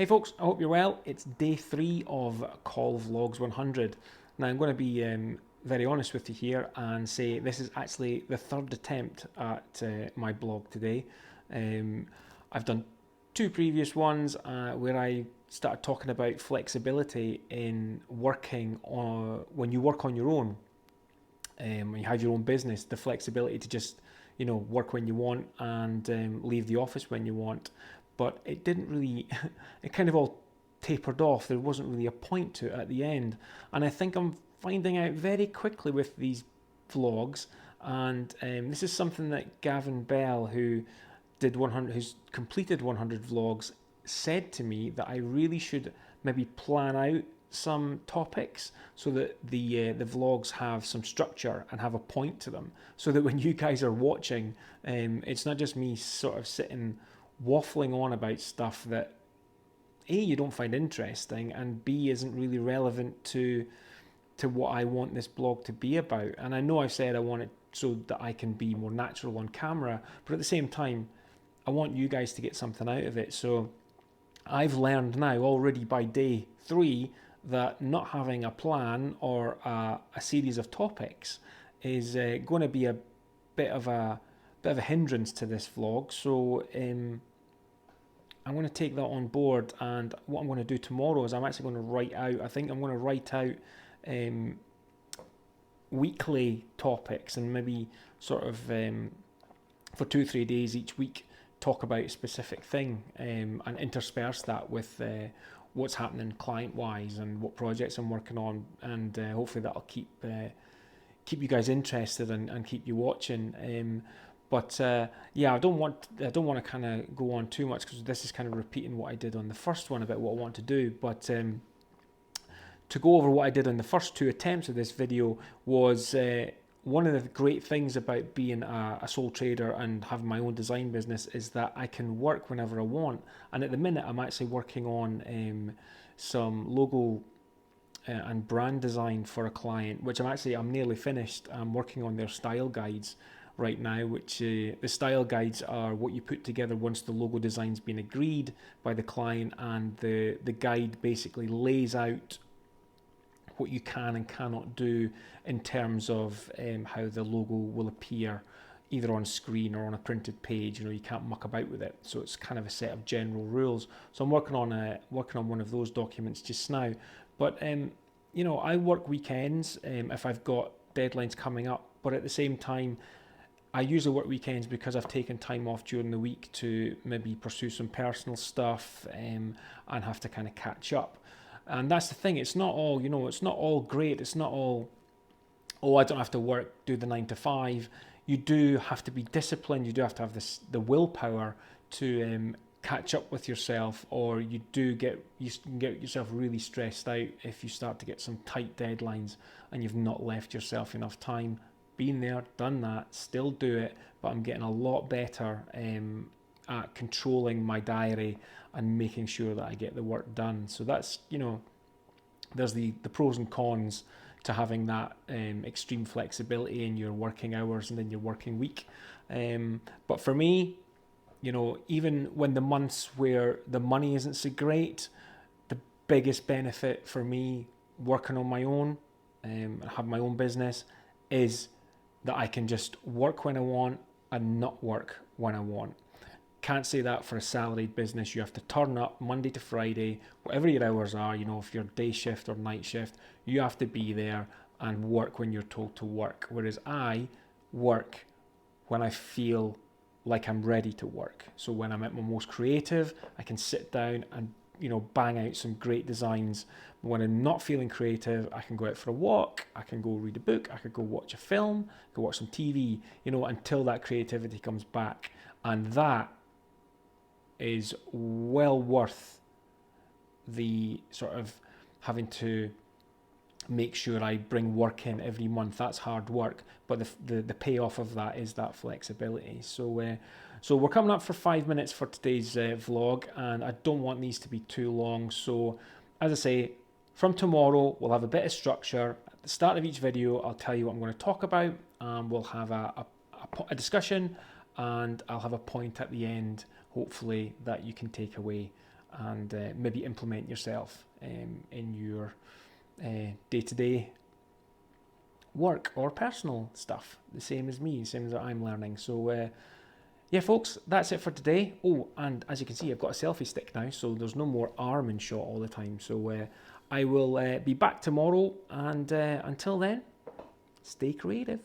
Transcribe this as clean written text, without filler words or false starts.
Hey folks, I hope you're well. It's day 3 of Call Vlogs 100. Now I'm going to be very honest with you here and say this is actually the third attempt at my blog today. Um, I've done two previous ones where I started talking about flexibility in working on when you work on your own. When you have your own business, the flexibility to just work when you want and leave the office when you want. But it didn't really, it kind of all tapered off. There wasn't really a point to it at the end. And I think I'm finding out very quickly with these vlogs, and this is something that Gavin Bell, who's completed 100 vlogs, said to me that I really should maybe plan out some topics so that the vlogs have some structure and have a point to them, so that when you guys are watching, it's not just me sort of sitting waffling on about stuff that A, you don't find interesting, and B, isn't really relevant to what I want this blog to be about. And I know I've said I want it so that I can be more natural on camera, but at the same time I want you guys to get something out of it. So I've learned now already by day 3 that not having a plan or a series of topics is going to be a bit of a hindrance to this vlog. So I'm going to take that on board, and what I'm going to do tomorrow is I'm actually going to write out, I think I'm going to write out weekly topics, and maybe sort of for 2-3 days each week talk about a specific thing, and intersperse that with what's happening client wise and what projects I'm working on, and hopefully that'll keep you guys interested and keep you watching. But yeah, I don't want to kind of go on too much, because this is kind of repeating what I did on the first one about what I want to do. But to go over what I did on the first 2 attempts of this video was one of the great things about being a sole trader and having my own design business is that I can work whenever I want. And at the minute, I'm actually working on some logo and brand design for a client, which I'm nearly finished. I'm working on their style guides right now, which the style guides are what you put together once the logo design's been agreed by the client, and the guide basically lays out what you can and cannot do in terms of how the logo will appear either on screen or on a printed page. You can't muck about with it, so it's kind of a set of general rules. So I'm working on one of those documents just now. But I work weekends if I've got deadlines coming up, but at the same time I usually work weekends because I've taken time off during the week to maybe pursue some personal stuff, and have to kind of catch up. And that's the thing, it's not all, it's not all great. It's not all, oh, I don't have to work, do the 9 to 5. You do have to be disciplined. You do have to have the willpower to catch up with yourself, or you can get yourself really stressed out if you start to get some tight deadlines and you've not left yourself enough time. Been there, done that, still do it, but I'm getting a lot better at controlling my diary and making sure that I get the work done. So that's, there's the pros and cons to having that extreme flexibility in your working hours and in your working week. But for me, even when the months where the money isn't so great, the biggest benefit for me working on my own and have my own business is that I can just work when I want and not work when I want. Can't say that for a salaried business. You have to turn up Monday to Friday, whatever your hours are, if you're day shift or night shift, you have to be there and work when you're told to work. Whereas I work when I feel like I'm ready to work. So when I'm at my most creative, I can sit down and bang out some great designs. When I'm not feeling creative, I can go out for a walk, I can go read a book, I could go watch a film, go watch some TV, until that creativity comes back. And that is well worth the sort of having to make sure I bring work in every month. That's hard work, but the payoff of that is that flexibility. So we're coming up for 5 minutes for today's vlog, and I don't want these to be too long. So as I say, from tomorrow we'll have a bit of structure. At the start of each video I'll tell you what I'm going to talk about, and we'll have a discussion, and I'll have a point at the end, hopefully, that you can take away and maybe implement yourself in your day-to-day work or personal stuff, the same as me, same as I'm learning. So yeah, folks, that's it for today. Oh, and as you can see, I've got a selfie stick now, so there's no more arm in shot all the time. So I will be back tomorrow, and until then, stay creative.